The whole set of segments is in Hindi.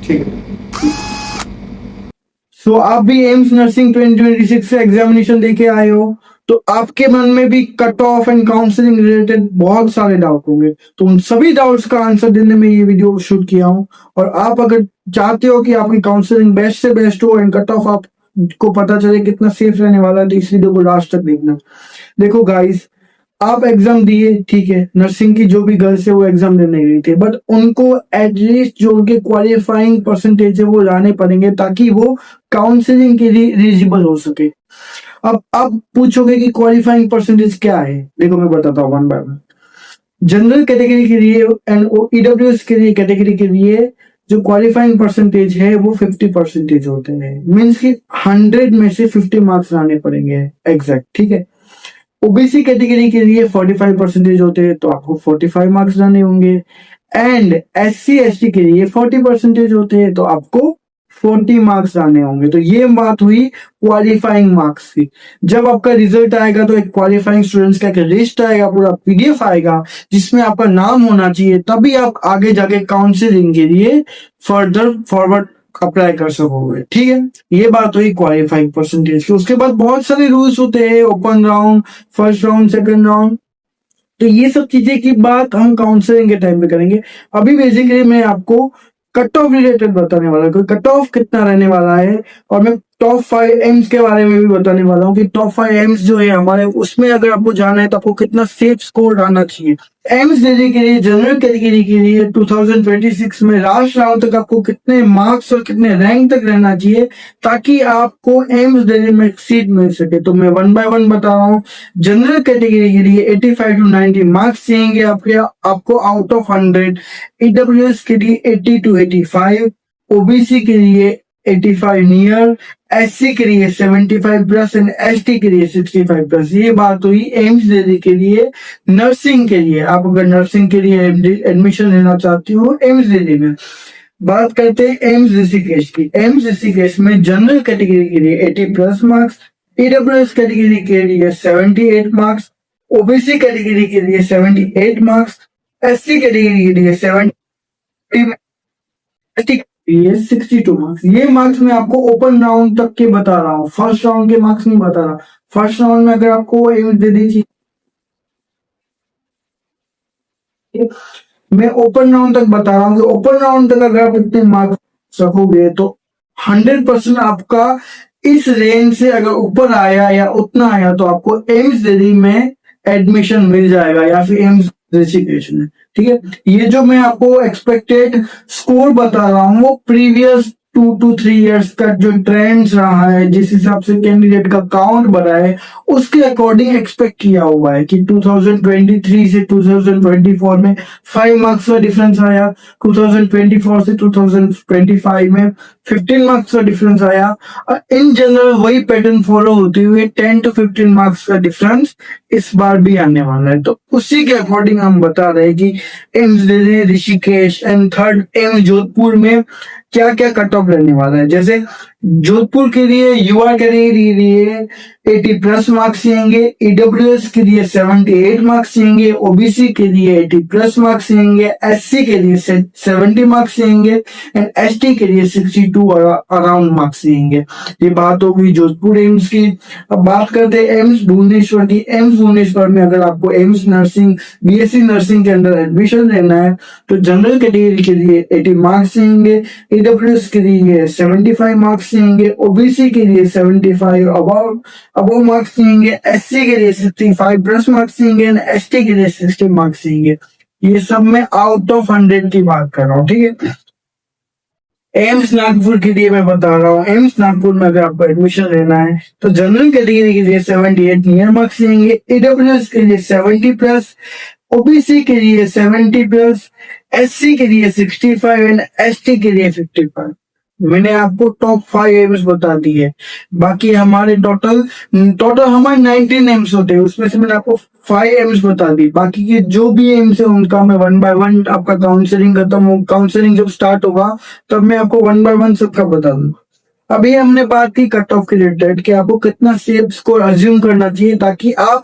ठीक है। सो आप भी एम्स नर्सिंग 2026 से एग्जामिनेशन देके आए हो, तो आपके मन में भी cut off and counselling related बहुत सारे डाउट होंगे। तो उन सभी डाउट्स का आंसर देने में ये वीडियो शूट किया हूँ। और आप अगर चाहते हो कि आपकी काउंसलिंग बेस्ट से बेस्ट हो एंड कट ऑफ आपको पता चले कितना सेफ रहने वाला है, तो इस वीडियो को लास्ट तक देखना। देखो गाइस, आप एग्जाम दिए, ठीक है, नर्सिंग की जो भी गर्ल्स है वो एग्जाम देने गई थी, बट उनको एटलीस्ट जो उनके क्वालिफाइंग परसेंटेज है वो लाने पड़ेंगे ताकि वो काउंसलिंग के लिए एलिजिबल हो सके। अब आप पूछोगे कि क्वालिफाइंग परसेंटेज क्या है, देखो मैं बताता हूँ one by one. General category के लिए एंड ईडब्ल्यूएस के लिए कैटेगरी के लिए जो क्वालिफाइंग परसेंटेज है वो 50% होते हैं। मीन्स कि 100 में से 50 मार्क्स लाने पड़ेंगे एग्जैक्ट, ठीक है। ओबीसी कैटेगरी के लिए 45% होते हैं, तो आपको 45 मार्क्स लाने होंगे। एंड एससी एसटी के लिए 40% होते हैं, तो आपको 40 मार्क्स लाने होंगे। तो ये बात हुई क्वालिफाइंग मार्क्स की। जब आपका रिजल्ट आएगा तो एक क्वालिफाइंग स्टूडेंट्स का एक लिस्ट आएगा, पूरा पीडीएफ आएगा जिसमें आपका नाम होना चाहिए, तभी आप आगे जाके काउंसलिंग के लिए फर्दर फॉरवर्ड अप्लाई कर सकोगे, ठीक है। ये बात हुई क्वालिफाइंग परसेंटेज की। उसके बाद बहुत सारे रूल्स होते हैं, open round, first round, second round. तो ये सब चीजें की बात हम काउंसलिंग के टाइम पे करेंगे। अभी बेसिकली मैं आपको कट ऑफ रिलेटेड बताने वाला हूँ, कट ऑफ कितना रहने वाला है, और मैं टॉप 5 एम्स के बारे में भी बताने वाला हूँ कि टॉप 5 एम्स जो है हमारे, उसमें अगर आपको जाना है तो आपको कितना सेफ स्कोर आना चाहिए। एम्स देने के लिए जनरल कैटेगरी के लिए 2026 में लास्ट राउंड तक आपको कितने मार्क्स और कितने रैंक तक रहना चाहिए ताकि आपको एम्स देने में सीट मिल सके। तो मैं वन बाय वन बता रहा हूँ। जनरल कैटेगरी के लिए 85 to 90 मार्क्स चाहिए आपको आउट ऑफ 100। ईडब्ल्यूएस के लिए 80 to 85, ओबीसी के लिए 85 नियर, एससी के लिए 75+ एंड एसटी के लिए 65+। ये बात हुई एम्स दिल्ली के लिए नर्सिंग के लिए। आप अगर नर्सिंग के लिए एडमिशन लेना चाहती हो एम्स दिल्ली में। बात करते हैं एम्स ऋषिकेश की। एम्स ऋषिकेश में जनरल कैटेगरी के लिए 80+ मार्क्स, ईडब्ल्यूएस कैटेगरी के लिए 78 मार्क्स, ओबीसी कैटेगरी के लिए 78 मार्क्स, एससी कैटेगरी के लिए 70, ये 62 मार्क्स। ये मार्क्स मैं आपको ओपन राउंड तक के बता रहा हूँ, फर्स्ट राउंड के मार्क्स नहीं बता रहा। फर्स्ट राउंड में अगर आपको एम्स दे दीजिए, मैं ओपन राउंड तक बता रहा हूँ कि ओपन राउंड तक अगर आप इतने मार्क्स रखोगे तो 100% आपका इस रेंज से अगर ऊपर आया या उतना आया तो आपको एम्स दिल्ली में एडमिशन मिल जाएगा या फिर एम्स ऋषिकेश में, ठीक है। ये जो मैं आपको एक्सपेक्टेड स्कोर बता रहा हूँ वो प्रीवियस 2 to 3 इयर्स का जो ट्रेंड्स रहा है, जिस हिसाब से कैंडिडेट का काउंट बढ़ा है, उसके अकॉर्डिंग एक्सपेक्ट किया हुआ है कि 2023 से 2024 में 5 मार्क्स का डिफरेंस आया, 2024 से 2025 में 15 मार्क्स का डिफरेंस आया। इन जनरल वही पैटर्न फॉलो होते हुए 10 to 15 मार्क्स का डिफरेंस इस बार भी आने वाला है। तो उसी के अकॉर्डिंग हम बता रहे हैं कि AIIMS Delhi, Rishikesh and third AIIMS Jodhpur में क्या क्या कट ऑफ रहने वाला है। जैसे जोधपुर के लिए युवा कैटेगरी के लिए 80+ मार्क्स चाहिए, ईडब्ल्यूएस के लिए 78 मार्क्स चाहिए, ओबीसी के लिए 80+ मार्क्स चाहिए, एससी के लिए 70 मार्क्स चाहिए एंड एसटी के लिए 62 अराउंड मार्क्स चाहिए। ये बात होगी जोधपुर एम्स की। अब बात करते हैं एम्स भुवनेश्वर की। एम्स भुवनेश्वर में अगर आपको एम्स नर्सिंग, बीएससी नर्सिंग के अंदर एडमिशन लेना है तो जनरल कैटेगरी के लिए 80 मार्क्स चाहिए, ईडब्ल्यूएस के लिए 75 मार्क्स चाहिए, ओबीसी के लिए 75 अबव मार्क्स चाहिए, एससी के लिए 65+ मार्क्स चाहिए, एसटी के लिए 60 मार्क्स चाहिए। ये सब मैं आउट ऑफ 100 की बात कर रहा हूँ, ठीक है। एम्स नागपुर के लिए मैं बता रहा हूँ। एम्स नागपुर में अगर आपको एडमिशन लेना है तो जनरल कैटेगरी के लिए 78 नियर मार्क्स चाहिए, ईडब्ल्यूएस के लिए 70+, ओबीसी के लिए 70+, एससी के लिए 65 एंड एसटी के लिए 55। मैंने आपको टॉप 5 एम्स बता दी है। बाकी हमारे टोटल हमारे 19 एम्स होते हैं, उसमें से मैंने आपको 5 एम्स बता दी। बाकी के जो भी एम्स है उनका मैं वन बाय वन, आपका काउंसलिंग खत्म हो, काउंसलिंग जब स्टार्ट होगा तब मैं आपको वन बाय वन सबका बता दूंगा। अभी हमने बात की कट ऑफ के रिलेटेड कि आपको कितना सेफ स्कोर अज्यूम करना चाहिए ताकि आप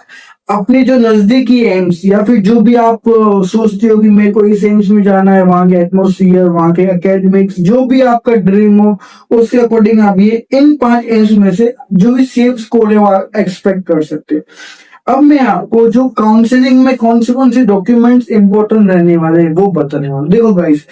अपने जो नजदीकी एम्स या फिर जो भी आप सोचते हो कि मेरे को इस एम्स में जाना है, वहां के एटमोसफियर, वहां के एकेडमिक्स, जो भी आपका ड्रीम हो, उसके अकॉर्डिंग आप ये इन 5 एम्स में से जो भी सेफ स्कोर है वो एक्सपेक्ट कर सकते हैं। अब मैं आपको जो काउंसलिंग में कौन से डॉक्यूमेंट्स इंपॉर्टेंट रहने वाले हैं वो बताने वाला हूं। देखो गाइस,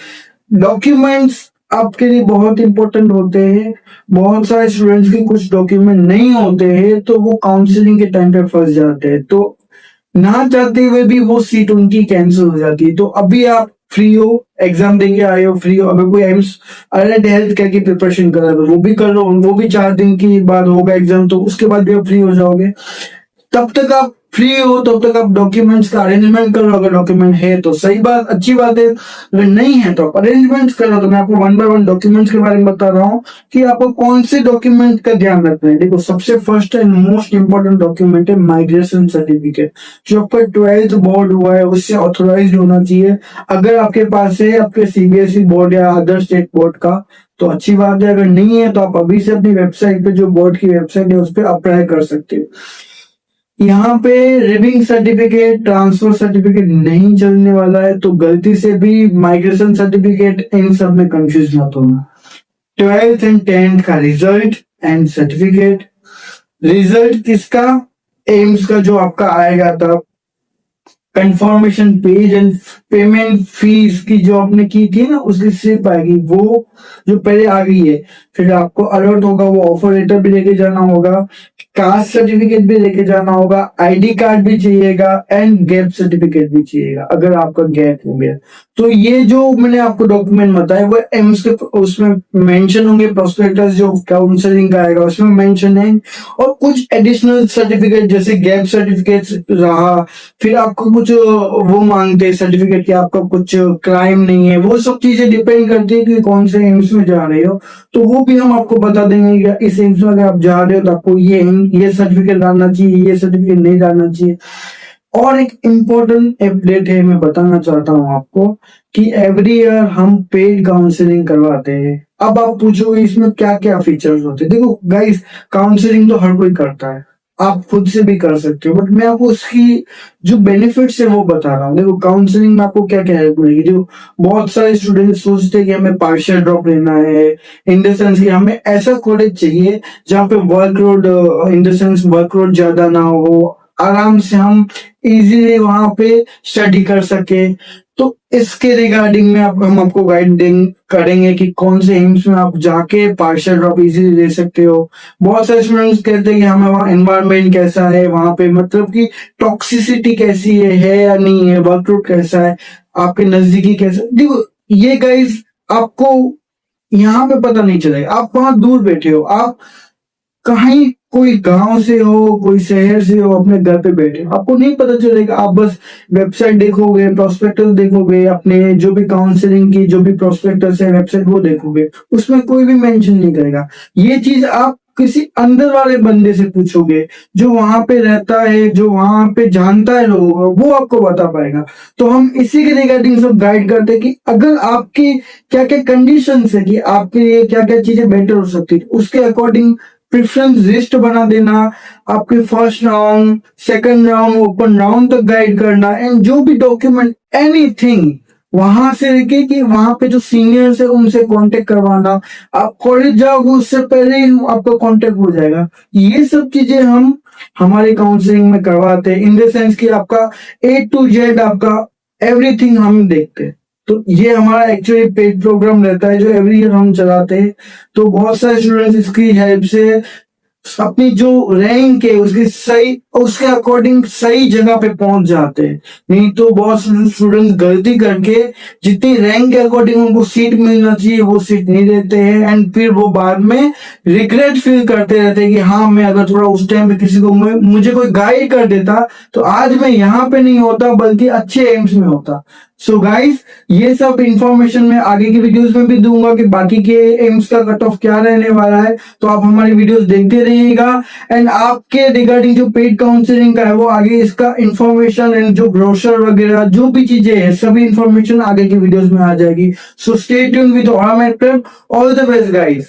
डॉक्यूमेंट्स आपके लिए बहुत इंपॉर्टेंट होते हैं। बहुत सारे स्टूडेंट्स के कुछ डॉक्यूमेंट नहीं होते हैं तो वो काउंसलिंग के टाइम पे फंस जाते हैं, तो ना चाहते हुए भी वो सीट उनकी कैंसिल हो जाती है। तो अभी आप फ्री हो, एग्जाम देके आए हो, फ्री हो, अगर कोई एम्स अलर्ट हेल्थ करके प्रिपरेशन कर रहा है तो वो भी कर लो, वो भी 4 दिन की बाद होगा एग्जाम, तो उसके बाद भी आप फ्री हो जाओगे। तब तक आप फ्री हो, तब तक आप डॉक्यूमेंट्स का अरेंजमेंट करो। अगर डॉक्यूमेंट है तो सही बात, अच्छी बात है, अगर नहीं है तो आप अरेंजमेंट करो। तो मैं आपको 1 बाय 1 डॉक्यूमेंट्स के बारे में बता रहा हूँ कि आपको कौन से डॉक्यूमेंट का ध्यान रखना है। देखो, सबसे first and most important document है माइग्रेशन सर्टिफिकेट। जो आपका 12th बोर्ड हुआ है उससे ऑथोराइज होना चाहिए। अगर आपके पास है आपके सीबीएसई बोर्ड या अदर स्टेट बोर्ड का तो अच्छी बात है, अगर नहीं है तो आप अभी से अपनी वेबसाइट पे, जो बोर्ड की वेबसाइट है, उस पर अप्लाई कर सकते हो। यहाँ पे लिविंग सर्टिफिकेट, ट्रांसफर सर्टिफिकेट नहीं चलने वाला है, तो गलती से भी माइग्रेशन सर्टिफिकेट, इन सब में कंफ्यूज मत होना। 12th एंड 10th का रिजल्ट एंड सर्टिफिकेट। रिजल्ट किसका? एम्स का जो आपका आएगा था, confirmation page and payment fees की जो आपने की थी ना, उसकी स्लिप आएगी, वो जो पहले आ गई है। फिर आपको अलर्ट होगा, वो ऑफर लेटर भी लेके जाना होगा, कास्ट सर्टिफिकेट भी लेके जाना होगा, आईडी कार्ड भी चाहिएगा एंड गैप सर्टिफिकेट भी चाहिएगा अगर आपका गैप हो गया। तो ये जो मैंने आपको डॉक्यूमेंट बताए वो एम्स के उसमें मेंशन होंगे। प्रोस्पेक्टस जो काउंसलिंग का आएगा उसमें मेंशन है, और कुछ एडिशनल सर्टिफिकेट जैसे गैप सर्टिफिकेट रहा, फिर आपको कुछ वो मांगते हैं सर्टिफिकेट कि आपका कुछ क्राइम नहीं है। वो सब चीजें डिपेंड करती है कि कौन से एम्स में जा रहे हो, तो वो भी हम आपको बता देंगे कि इस एम्स में अगर आप जा रहे हो तो आपको ये सर्टिफिकेट डालना चाहिए, ये सर्टिफिकेट नहीं डालना चाहिए। और एक इम्पोर्टेंट अपडेट है, मैं बताना चाहता हूँ आपको कि एवरी ईयर हम पेड काउंसलिंग करवाते हैं। अब आप पूछोगे इसमें क्या क्या फीचर्स होते हैं। देखो गाइस, काउंसलिंग तो हर कोई करता है, आप खुद से भी कर सकते हो, बट मैं आपको उसकी जो बेनिफिट्स है वो बता रहा हूँ। देखो, काउंसलिंग में आपको क्या क्या हेल्प मिलेगी। जो बहुत सारे स्टूडेंट सोचते हैं कि हमें पार्शियल ड्रॉप लेना है, इन द सेंस कि हमें ऐसा कॉलेज चाहिए जहाँ पे workload, in the sense workload ज्यादा ना हो, आराम से हम इजीली वहां पे स्टडी कर सके। तो इसके रिगार्डिंग में हम आपको गाइडिंग करेंगे कि कौन से एम्स में आप जाके पार्शियल ड्रॉप इजीली ले सकते हो। बहुत सारे स्टूडेंट्स कहते हैं कि हमें वहाँ एनवायरनमेंट कैसा है, वहां पे मतलब कि टॉक्सिसिटी कैसी है या नहीं है, वर्कलोड कैसा है, आपके नजदीकी कैसा। देखो ये गाइस आपको यहाँ पे पता नहीं चलेगा, आप वहां दूर बैठे हो, आप कहीं कोई गांव से हो, कोई शहर से हो, अपने घर पे बैठे हो, आपको नहीं पता चलेगा। आप बस वेबसाइट देखोगे, प्रोस्पेक्टस देखोगे, अपने जो भी काउंसलिंग की जो भी प्रोस्पेक्टस है वेबसाइट वो देखोगे, उसमें कोई भी मेंशन नहीं करेगा। ये चीज आप किसी अंदर वाले बंदे से पूछोगे जो वहां पे रहता है, जो वहां पे जानता है लोगों को, वो आपको बता पाएगा। तो हम इसी के रिगार्डिंग सब गाइड करते हैं कि अगर आपकी क्या क्या कंडीशन है कि आपके लिए क्या क्या चीजें बेटर हो सकती है, उसके अकॉर्डिंग प्रेफरेंस लिस्ट बना देना, आपके first round, second round, open round तक गाइड करना, एंड जो भी डॉक्यूमेंट एनीथिंग वहां से लेके कि वहां पे जो सीनियर्स है उनसे कांटेक्ट करवाना। आप कॉलेज जाओगे उससे पहले ही आपका कांटेक्ट हो जाएगा। ये सब चीजें हम हमारे काउंसलिंग में करवाते हैं, इन द सेंस कि आपका A to Z आपका एवरीथिंग हम देखते हैं। तो ये हमारा एक्चुअली पेड प्रोग्राम रहता है जो एवरी ईयर हम चलाते हैं। तो बहुत सारे स्टूडेंट्स इसकी हेल्प से अपनी जो रैंक है उसकी सही, उसके अकॉर्डिंग सही जगह पे पहुंच जाते हैं। नहीं तो बहुत स्टूडेंट्स गलती करके जितनी रैंक के अकॉर्डिंग उनको सीट मिलना चाहिए वो सीट नहीं देते हैं, एंड फिर वो बाद में रिग्रेट फील करते रहते हैं कि हाँ, मैं अगर थोड़ा उस टाइम पे किसी को मुझे कोई गाइड कर देता तो आज मैं यहाँ पे नहीं होता बल्कि अच्छे एम्स में होता। सो गाइस, ये सब इंफॉर्मेशन मैं आगे की वीडियोस में भी दूंगा कि बाकी के एम्स का कट ऑफ क्या रहने वाला है, तो आप हमारी वीडियोस देखते रहिएगा। एंड आपके रिगार्डिंग जो पेड काउंसलिंग का है वो आगे इसका इंफॉर्मेशन एंड जो ब्रोशर वगैरह जो भी चीजें है सभी इंफॉर्मेशन आगे की वीडियोस में आ जाएगी। So stay tune with all the best guys.